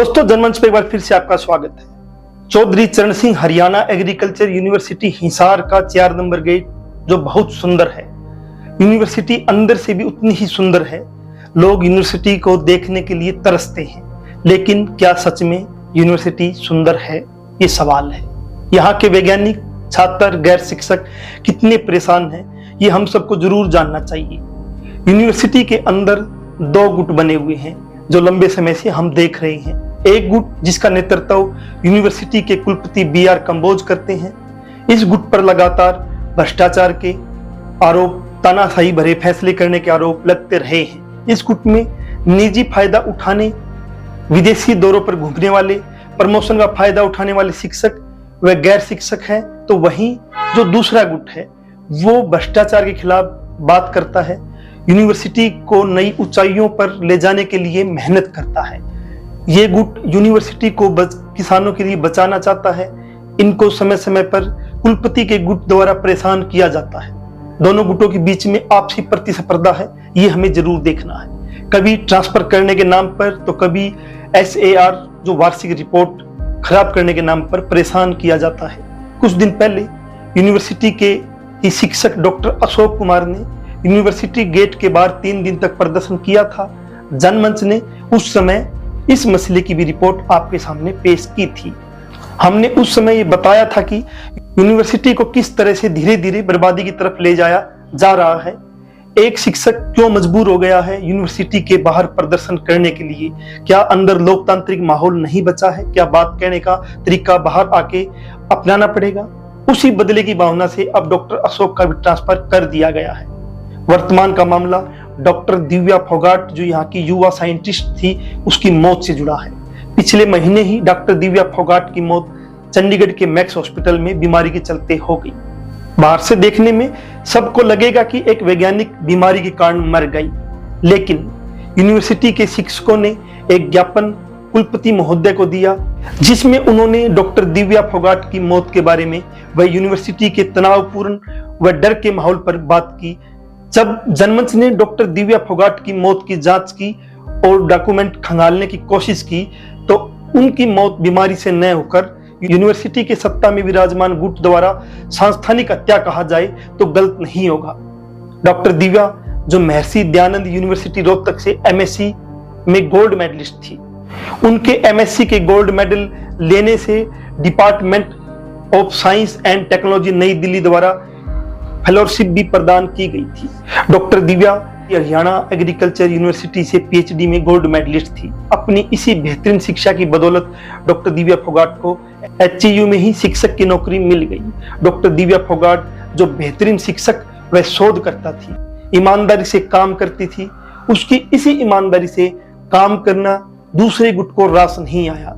दोस्तों, जनमंच पे एक बार फिर से आपका स्वागत है। चौधरी चरण सिंह हरियाणा एग्रीकल्चर यूनिवर्सिटी हिसार का 4 नंबर गेट जो बहुत सुंदर है। यूनिवर्सिटी अंदर से भी उतनी ही सुंदर है। लोग यूनिवर्सिटी को देखने के लिए तरसते हैं, लेकिन क्या सच में यूनिवर्सिटी सुंदर है? ये सवाल है। यहाँ के वैज्ञानिक, छात्र, गैर शिक्षक कितने परेशान हैं, ये हम सबको जरूर जानना चाहिए। यूनिवर्सिटी के अंदर 2 गुट बने हुए हैं जो लंबे समय से हम देख रहे हैं। एक गुट जिसका नेतृत्व यूनिवर्सिटी के कुलपति BR कंबोज करते हैं। इस गुट पर लगातार भ्रष्टाचार के आरोप, तानाशाही भरे फैसले करने के आरोप लगते रहे हैं। इस गुट में निजी फायदा उठाने, विदेशी दौरों पर घूमने वाले, प्रमोशन का फायदा उठाने वाले शिक्षक व गैर शिक्षक हैं। तो वहीं जो दूसरा गुट है वो भ्रष्टाचार के खिलाफ बात करता है, यूनिवर्सिटी को नई ऊंचाइयों पर ले जाने के लिए मेहनत करता है। ये गुट यूनिवर्सिटी को किसानों के लिए बचाना चाहता है। इनको समय समय पर कुलपति के गुट द्वारा परेशान किया जाता है। दोनों गुटों के बीच में आपसी प्रतिस्पर्धा है, ये हमें जरूर देखना है। कभी ट्रांसफर करने के नाम पर तो कभी SAR जो वार्षिक रिपोर्ट खराब करने के नाम पर परेशान किया जाता है। कुछ दिन पहले यूनिवर्सिटी के ही शिक्षक डॉक्टर अशोक कुमार ने यूनिवर्सिटी गेट के बाहर 3 दिन तक प्रदर्शन किया था। जनमंच ने उस समय इस मसले की भी रिपोर्ट आपके सामने पेश की थी। हमने उस समय ये बताया था कि यूनिवर्सिटी को किस तरह से धीरे धीरे बर्बादी की तरफ ले जाया जा रहा है। एक शिक्षक क्यों मजबूर हो गया है यूनिवर्सिटी के बाहर प्रदर्शन करने के लिए? क्या अंदर लोकतांत्रिक माहौल नहीं बचा है? क्या बात कहने का तरीका बाहर आके अपनाना पड़ेगा? उसी बदले की भावना से अब डॉक्टर अशोक का भी ट्रांसफर कर दिया गया है। वर्तमान का मामला डॉक्टर दिव्या फोगाट जो यहाँ की युवा साइंटिस्ट थी उसकी मौत से जुड़ा है। पिछले महीने ही डॉक्टर दिव्या फोगाट की मौत चंडीगढ़ के मैक्स हॉस्पिटल में बीमारी के चलते हो गई। बाहर से देखने में सबको लगेगा कि एक वैज्ञानिक बीमारी के कारण मर गई, लेकिन यूनिवर्सिटी के शिक्षकों ने एक ज्ञापन कुलपति महोदय को दिया जिसमें उन्होंने डॉक्टर दिव्या फोगाट की मौत के बारे में व यूनिवर्सिटी के तनावपूर्ण व डर के माहौल पर बात की। जब जनमंच ने डॉक्टर दिव्या फोगाट की मौत की जांच की और डॉक्यूमेंट खंगालने की कोशिश की तो उनकी मौत बीमारी से न होकर यूनिवर्सिटी के सत्ता में विराजमान गुट द्वारा सांस्थानिक हत्या कहा जाए तो गलत नहीं होगा। डॉक्टर दिव्या जो महर्षि दयानंद यूनिवर्सिटी रोहतक से MSc में गोल्ड मेडलिस्ट थी, उनके MSc के गोल्ड मेडल लेने से department of science and technology नई दिल्ली द्वारा फेलोशिप भी प्रदान की गई थी। Doctor Divya Haryana agriculture university से PhD में गोल्ड मेडलिस्ट थी। अपनी इसी बेहतरीन शिक्षा की बदौलत डॉक्टर दिव्या फोगाट को HCU में ही शिक्षक की नौकरी मिल गई। डॉक्टर दिव्या फोगाट जो बेहतरीन शिक्षक व शोधकर्ता थी, ईमानदारी से काम करती थी, उसकी इसी ईमानदारी से काम करना दूसरे गुट को रास नहीं आया।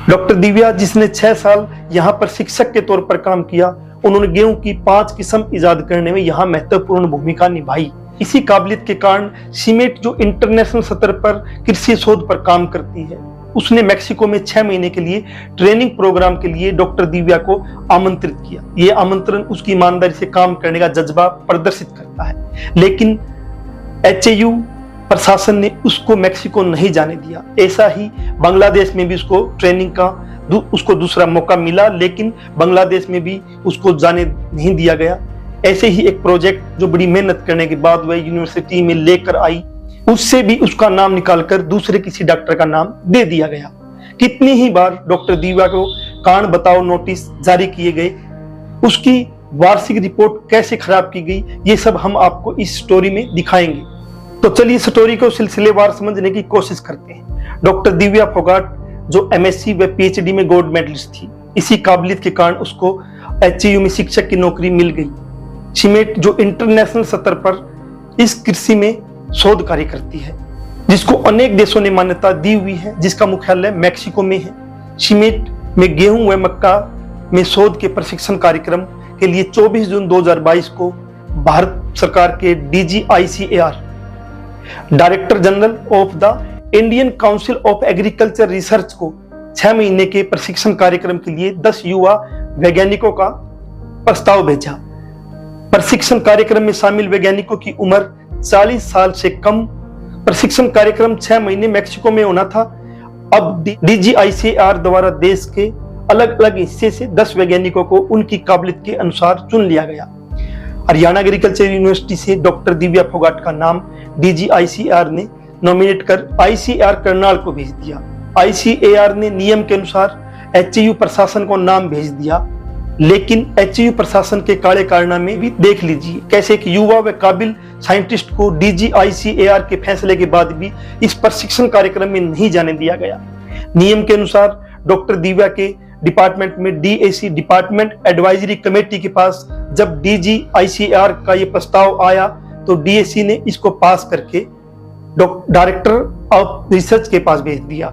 डॉक्टर दिव्या जिसने 6 साल यहाँ पर शिक्षक के तौर पर काम किया, उन्होंने गेहूं की 5 किस्म इजाद करने में यहाँ महत्वपूर्ण भूमिका निभाई। इसी काबिलियत के कारण सीमेट जो इंटरनेशनल स्तर पर कृषि शोध पर काम करती है, उसने मेक्सिको में 6 महीने के लिए ट्रेनिंग प्रोग्राम के लिए डॉक्टर दिव्या को आमंत्रित किया। ये आमंत्रण उसकी ईमानदारी से काम करने का जज्बा प्रदर्शित करता है, लेकिन HAU प्रशासन ने उसको मेक्सिको नहीं जाने दिया। ऐसा ही बांग्लादेश में भी उसको ट्रेनिंग का उसको दूसरा मौका मिला, लेकिन बांग्लादेश में भी उसको जाने नहीं दिया गया। ऐसे ही एक प्रोजेक्ट जो बड़ी मेहनत करने के बाद वह यूनिवर्सिटी में लेकर आई, उससे भी उसका नाम निकालकर दूसरे किसी डॉक्टर का नाम दे दिया गया। कितनी ही बार डॉक्टर दिव्या को कारण बताओ नोटिस जारी किए गए, उसकी वार्षिक रिपोर्ट कैसे खराब की गई, ये सब हम आपको इस स्टोरी में दिखाएंगे। तो चलिए स्टोरी को सिलसिलेवार समझने की कोशिश करते हैं। डॉक्टर दिव्या फोगाट जो MSc व PhD में गोल्ड मेडलिस्ट थी, इसी काबिलियत के कारण उसको HAU में शिक्षक की नौकरी मिल गई। सीमेट जो इंटरनेशनल स्तर पर इस कृषि में शोध कार्य करती है, जिसको अनेक देशों ने मान्यता दी हुई है, जिसका मुख्यालय मैक्सिको में है। सीमेट में गेहूं व मक्का में शोध के प्रशिक्षण कार्यक्रम के लिए 24 जून 2022 को भारत सरकार के DGICAR director general of the Indian council of agriculture research को 6 महीने के प्रशिक्षण कार्यक्रम के लिए 10 युवा वैज्ञानिकों का प्रस्ताव भेजा। प्रशिक्षण कार्यक्रम में शामिल वैज्ञानिकों की उम्र 40 साल से कम। प्रशिक्षण कार्यक्रम 6 महीने मैक्सिको में होना था अब DGICAR द्वारा देश के अलग अलग हिस्से से 10 वैज्ञानिकों को उनकी काबिलियत के अनुसार चुन लिया गया। हरियाणा एग्रीकल्चर यूनिवर्सिटी से डॉक्टर दिव्या फोगाट का नाम DGICAR ने नॉमिनेट कर ICAR करनाल को भेज दिया। ICAR ने नियम के अनुसार HAU प्रशासन को नाम भेज दिया, लेकिन HAU प्रशासन के काले कारनामे भी देख लीजिए, कैसे कि युवा व काबिल साइंटिस्ट को DGICAR के फैसले के बाद भी इस प्रशिक्षण कार्यक्रम में नहीं जाने दिया गया। नियम के अनुसार डॉक्टर दिव्या के डिपार्टमेंट में DAC डिपार्टमेंट एडवाइजरी कमेटी के पास जब DGICAR का ये प्रस्ताव आया तो DAC ने इसको पास करके डायरेक्टर ऑफ रिसर्च के पास भेज दिया।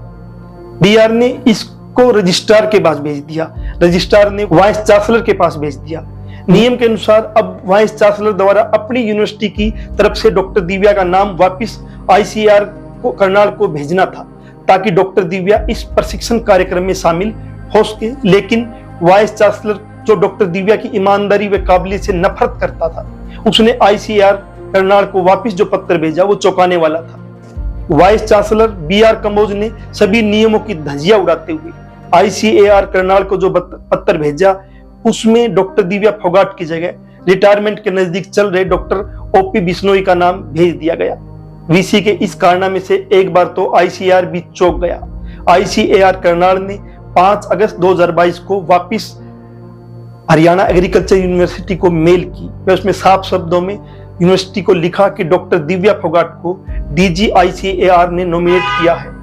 DR ने इसको रजिस्ट्रार के पास भेज दिया, रजिस्ट्रार ने वाइस चांसलर के पास भेज दिया। नियम के अनुसार अब वाइस चांसलर द्वारा अपनी यूनिवर्सिटी की तरफ से डॉक्टर दिव्या का नाम वापस ICAR को करनाल को भेजना था, ताकि डॉक्टर दिव्या इस प्रशिक्षण कार्यक्रम में शामिल हो सके। लेकिन वाइस चांसलर, जो डॉक्टर दिव्या की ईमानदारी व काबिलियत से नफरत करता था, उसने ICAR करनाल को वापस जो पत्र भेजा वो चौंकाने वाला था। वाइस चांसलर BR कंबोज ने सभी नियमों की धज्जियां उड़ाते हुए ICAR करनाल को जो पत्र भेजा उसमें डॉक्टर दिव्या फोगाट की जगह रिटायरमेंट के नजदीक चल रहे डॉक्टर OP बिश्नोई का नाम भेज दिया गया। VC के इस कारनामे से एक बार तो ICAR भी चौंक गया। ICAR करनाल ने 5 अगस्त 2022 को वापस हरियाणा एग्रीकल्चर यूनिवर्सिटी को मेल की। मैं उसमें साफ शब्दों में यूनिवर्सिटी को लिखा कि डॉक्टर दिव्या फोगाट को DGICAR ने नॉमिनेट किया है,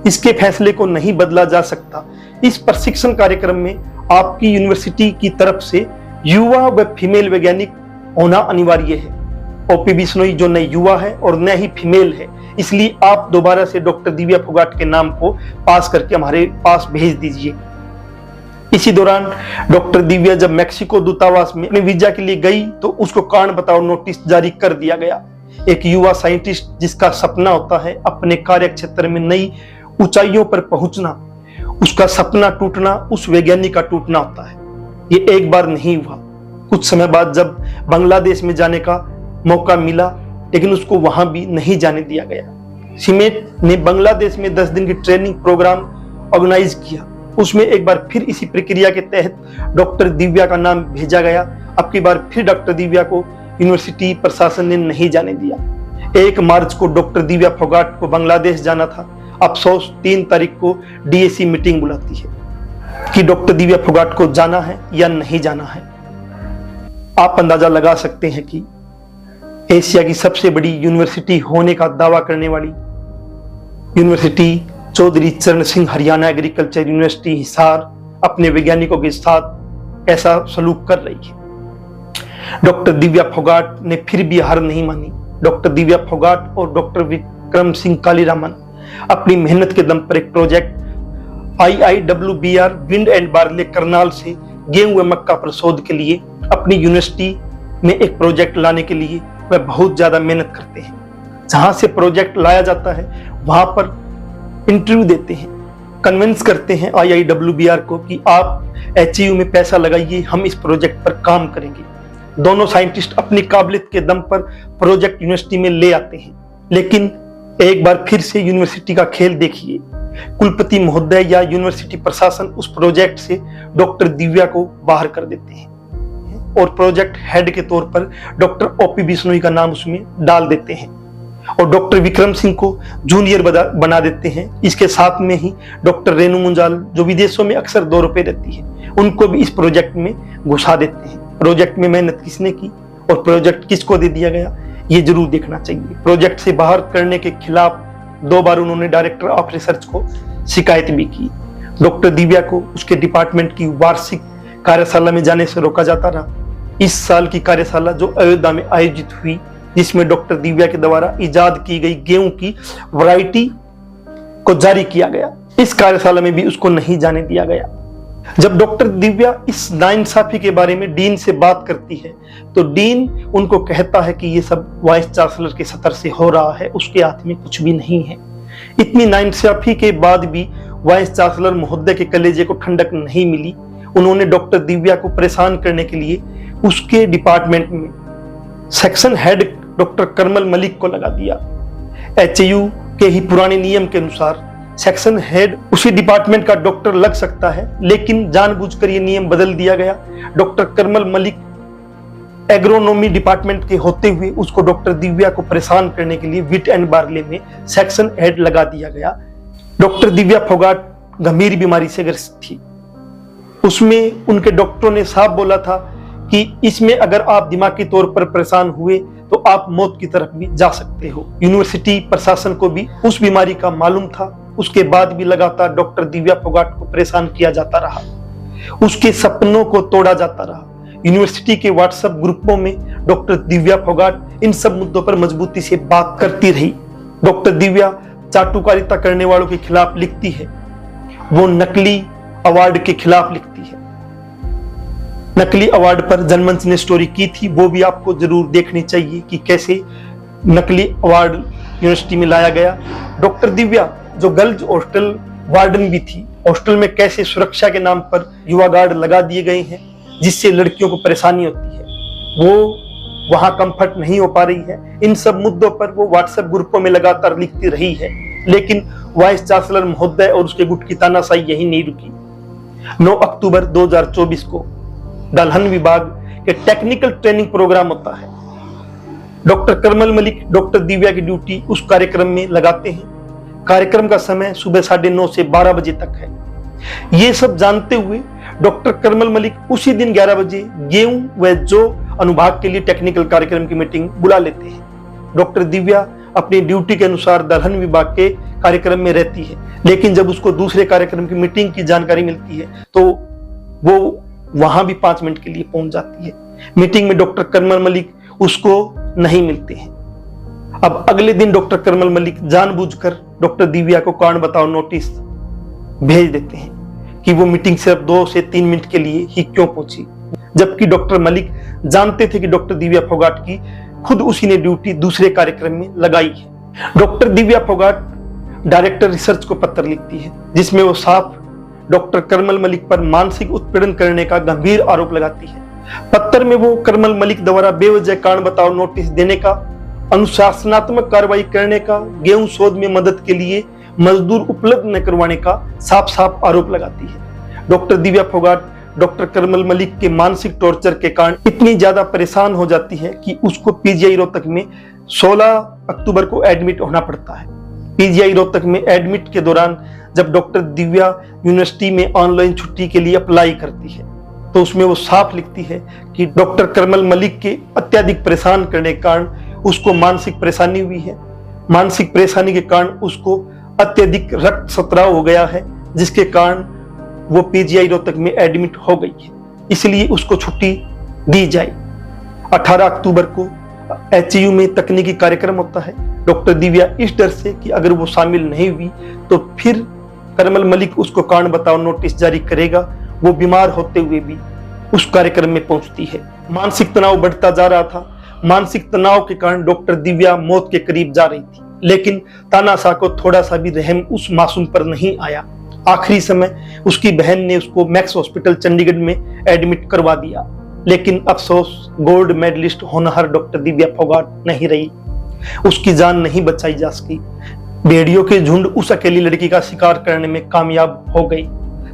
इसके फैसले को नहीं बदला जा सकता। इस प्रशिक्षण कार्यक्रम में आपकी यूनिवर्सिटी की तरफ से युवा व फीमेल वैज्ञानिक होना अनिवार्य है। OP बिश्नोई जो न युवा है और न ही फीमेल है, इसलिए आप दोबारा से डॉक्टर दिव्या फोगाट के नाम को पास करके हमारे पास भेज दीजिए। इसी दौरान डॉक्टर दिव्या जब मैक्सिको दूतावास में अपने वीजा के लिए गई तो उसको कारण बताओ नोटिस जारी कर दिया गया। एक युवा साइंटिस्ट जिसका सपना होता है अपने कार्य क्षेत्र में नई ऊंचाइयों पर पहुंचना, उसका सपना टूटना उस वैज्ञानिक का टूटना होता है। ये एक बार नहीं हुआ। कुछ समय बाद जब बांग्लादेश में जाने का मौका मिला, लेकिन उसको वहां भी नहीं जाने दिया गया। सीमेट ने बांग्लादेश में 10 दिन की ट्रेनिंग प्रोग्राम ऑर्गेनाइज किया। उसमें एक बार फिर इसी प्रक्रिया के तहत डॉक्टर दिव्या का नाम भेजा गया। अब की बार फिर डॉक्टर दिव्या को यूनिवर्सिटी प्रशासन ने नहीं जाने दिया। 1 मार्च को डॉक्टर दिव्या फोगाट को बांग्लादेश जाना था। अफसोस 3 तारीख को DAC मीटिंग बुलाती है कि डॉक्टर दिव्या फोगाट को जाना है या नहीं जाना है। आप अंदाजा लगा सकते हैं कि एशिया की सबसे बड़ी यूनिवर्सिटी होने का दावा करने वाली यूनिवर्सिटी चौधरी चरण सिंह हरियाणा एग्रीकल्चर यूनिवर्सिटी हिसार अपने वैज्ञानिकों के साथ ऐसा सलूक कर रही है। डॉक्टर दिव्या फोगाट ने फिर भी हार नहीं मानी। डॉक्टर दिव्या फोगाट और डॉक्टर विक्रम सिंह कालीरामन अपनी मेहनत के दम पर एक project IIWBR wind and barley Karnal से गेहूं व मक्का परिशोध के लिए अपनी यूनिवर्सिटी में एक प्रोजेक्ट लाने के लिए वह बहुत ज्यादा मेहनत करते हैं। जहां से प्रोजेक्ट लाया जाता है वहां पर इंटरव्यू देते हैं, कन्विंस करते हैं IIWBR को कि आप HAU में पैसा लगाइए, हम इस प्रोजेक्ट पर काम करेंगे। दोनों साइंटिस्ट अपनी काबिलियत के दम पर प्रोजेक्ट यूनिवर्सिटी में ले आते हैं, लेकिन एक बार फिर से यूनिवर्सिटी का खेल देखिए। कुलपति महोदय या यूनिवर्सिटी प्रशासन उस प्रोजेक्ट से डॉक्टर दिव्या को बाहर कर देते हैं और प्रोजेक्ट हेड के तौर पर डॉक्टर OP बिश्नोई का नाम उसमें डाल देते हैं और डॉक्टर विक्रम सिंह को जूनियर बना देते हैं। इसके साथ में ही डॉक्टर रेणु मुंजाल जो विदेशों में अक्सर दौरों पे रहती है, उनको भी इस प्रोजेक्ट में घुसा देते हैं। प्रोजेक्ट में मेहनत किसने की और प्रोजेक्ट किसको दे दिया गया, ये जरूर देखना चाहिए। प्रोजेक्ट से बाहर करने के खिलाफ 2 बार उन्होंने डायरेक्टर ऑफ रिसर्च को शिकायत भी की। डॉक्टर दिव्या को उसके डिपार्टमेंट की वार्षिक कार्यशाला में जाने से रोका जाता रहा। इस साल की कार्यशाला जो अयोध्या में आयोजित हुई, जिसमें डॉक्टर दिव्या के द्वारा इजाद की गई गेहूं की वैरायटी को जारी किया गया, इस कार्यशाला में भी उसको नहीं जाने दिया गया। जब डॉक्टर दिव्या इस नाइंसाफी के बारे में डीन से बात करती है तो डीन उनको कहता है कि ये सब वाइस चांसलर के सतर से हो रहा है, उसके हाथ में कुछ भी नहीं है। इतनी नाइंसाफी के बाद भी वाइस चांसलर महोदय के कलेजे को ठंडक नहीं मिली। उन्होंने डॉक्टर दिव्या को परेशान करने के लिए उसके डिपार्टमेंट में section head doctor Karmal Malik को लगा दिया। HAU के ही पुराने नियम के अनुसार सेक्शन हेड उसी डिपार्टमेंट का डॉक्टर लग सकता है, लेकिन जानबूझकर ये नियम बदल दिया गया। Doctor Karmal Malik agronomy department के होते हुए उसको डॉक्टर दिव्या को परेशान करने के लिए विट एंड बार्ले में सेक्शन हेड लगा दिया गया। डॉक्टर दिव्या फोगाट गंभीर बीमारी से ग्रस्त थी। उसमें उनके डॉक्टरों ने साफ बोला था कि इसमें अगर आप दिमागी तौर पर परेशान हुए तो आप मौत की तरफ भी जा सकते हो। यूनिवर्सिटी प्रशासन को भी उस बीमारी का मालूम था। उसके बाद भी लगातार डॉक्टर दिव्या फोगाट को परेशान किया जाता रहा, उसके सपनों को तोड़ा जाता रहा। यूनिवर्सिटी के व्हाट्सएप ग्रुपों में डॉक्टर दिव्या फोगाट इन सब मुद्दों पर मजबूती से बात करती रही। डॉक्टर दिव्या चाटुकारिता करने वालों के खिलाफ लिखती है, वो नकली अवार्ड के खिलाफ लिखती है। नकली अवार्ड पर जनमंच ने स्टोरी की थी, वो भी आपको जरूर देखनी चाहिए कि कैसे नकली अवार्ड यूनिवर्सिटी में लाया गया। डॉक्टर दिव्या जो गर्ल्स हॉस्टल वार्डन भी थी, हॉस्टल में कैसे सुरक्षा के नाम पर युवा गार्ड लगा दिए गए हैं जिससे लड़कियों को परेशानी होती है, वो वहां कंफर्ट नहीं हो पा रही है। इन सब मुद्दों पर वो व्हाट्सएप ग्रुपों में लगातार लिखती रही है, लेकिन वाइस चांसलर महोदय और उसके गुट की तानाशाही यही नहीं रुकी। 9 अक्टूबर 2024 को दलहन विभाग के टेक्निकल ट्रेनिंग प्रोग्राम होता है। डॉक्टर करमल मलिक डॉक्टर दिव्या की ड्यूटी उस कार्यक्रम में लगाते हैं। कार्यक्रम का समय सुबह 9:30 से 12 बजे तक है। ये सब जानते हुए डॉक्टर करमल मलिक उसी दिन 11 बजे गेहूं व जौ अनुभाग के लिए टेक्निकल कार्यक्रम की मीटिंग बुला लेते हैं। डॉक्टर दिव्या अपनी ड्यूटी के अनुसार दलहन विभाग के कार्यक्रम में रहती है, लेकिन जब उसको दूसरे कार्यक्रम की मीटिंग की जानकारी मिलती है तो वो वहां भी 5 मिनट के लिए पहुंच जाती है। मीटिंग में डॉक्टर करमल मलिक उसको नहीं मिलते हैं। अब अगले दिन डॉक्टर करमल मलिक जानबूझकर डॉक्टर दिव्या को कारण बताओ नोटिस भेज देते हैं कि वो मीटिंग सिर्फ 2 से 3 मिनट के लिए ही क्यों पहुंची, जबकि डॉक्टर मलिक जानते थे कि डॉक्टर दिव्या फोगाट की खुद उसी ने ड्यूटी दूसरे कार्यक्रम में लगाई है। Doctor Divya Phogat director research को पत्र लिखती है, जिसमें वो साफ डॉक्टर करमल मलिक पर मानसिक उत्पीड़न करने का गंभीर आरोप लगाती है। पत्र में वो करमल मलिक द्वारा बेवजह कारण बताओ नोटिस देने का, अनुशासनात्मक कार्रवाई करने का, गेहूं शोध में मदद के लिए मजदूर उपलब्ध न करवाने का साफ साफ आरोप लगाती है। डॉक्टर दिव्या फोगाट डॉक्टर करमल मलिक के मानसिक टॉर्चर के कारण इतनी ज्यादा परेशान हो जाती है कि उसको पीजीआई रोहतक में 16 अक्टूबर को एडमिट होना पड़ता है। पीजीआई रोहतक में एडमिट के दौरान जब डॉक्टर दिव्या यूनिवर्सिटी में ऑनलाइन छुट्टी के लिए अप्लाई करती है तो उसमें वो साफ लिखती है कि डॉक्टर करमल मलिक के अत्यधिक परेशान करने के कारण उसको मानसिक परेशानी हुई है। मानसिक परेशानी के कारण उसको अत्यधिक रक्त स्त्राव हो गया है, जिसके कारण वो पीजीआई रोहतक में एडमिट हो गई है, इसलिए उसको छुट्टी दी जाए। 18 अक्टूबर को एचयू में तकनीकी कार्यक्रम होता है। डॉक्टर दिव्या इस डर से कि अगर वो शामिल नहीं हुई तो फिर करमल मलिक उसको कारण बताओ नोटिस जारी करेगा, वो बीमार होते हुए भी उस कार्यक्रम में पहुंचती है। मानसिक तनाव बढ़ता जा रहा था। मानसिक तनाव के कारण डॉक्टर दिव्या मौत के करीब जा रही थी, लेकिन तानाशाह को थोड़ा सा भी रहम उस मासूम पर नहीं आया। आखिरी समय उसकी बहन ने उसको मैक्स हॉस्पिटल चंडीगढ़ में एडमिट करवा दिया, लेकिन अफसोस गोल्ड मेडलिस्ट होनहार डॉक्टर दिव्या फोगाट नहीं रही। उसकी जान नहीं बचाई जा सकी। भेड़ियों के झुंड उस अकेली लड़की का शिकार करने में कामयाब हो गई।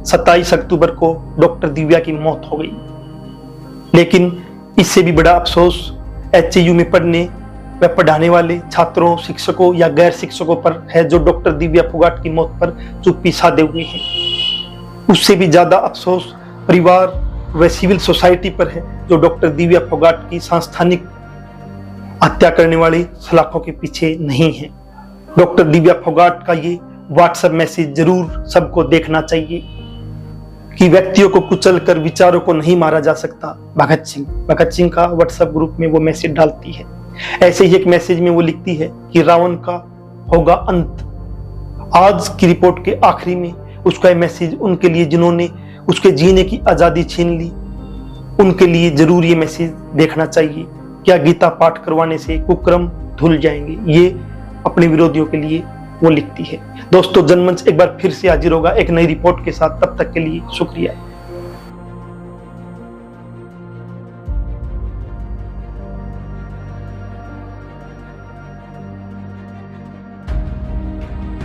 27 अक्टूबर को डॉक्टर दिव्या की मौत हो गई। लेकिन इससे भी बड़ा अफसोस एचयू में पढ़ने व पढ़ाने वाले छात्रों, शिक्षकों या गैर शिक्षकों पर है, जो डॉक्टर दिव्या फोगाट की मौत पर चुप्पी साधे हुए हैं। उससे भी ज्यादा अफसोस परिवार व सिविल सोसाइटी पर है, जो डॉक्टर दिव्या फोगाट की सांस्थानिक हत्या करने वाली सलाखों के पीछे नहीं है। डॉक्टर दिव्या फोगाट का ये व्हाट्सएप मैसेज जरूर सबको देखना चाहिए कि व्यक्तियों को कुचलकर विचारों को नहीं मारा जा सकता। भगत सिंह का व्हाट्सएप ग्रुप में वो मैसेज डालती है। ऐसे ही एक मैसेज में वो लिखती है कि रावण का होगा अंत। आज की रिपोर्ट के आखिरी में उसका मैसेज उनके लिए जिन्होंने उसके जीने की आजादी छीन ली, उनके लिए जरूर ये मैसेज देखना चाहिए। क्या गीता पाठ करवाने से कुकर्म धुल जाएंगे, ये अपने विरोधियों के लिए वो लिखती है। दोस्तों, जनमंच एक बार फिर से हाजिर होगा एक नई रिपोर्ट के साथ। तब तक के लिए शुक्रिया।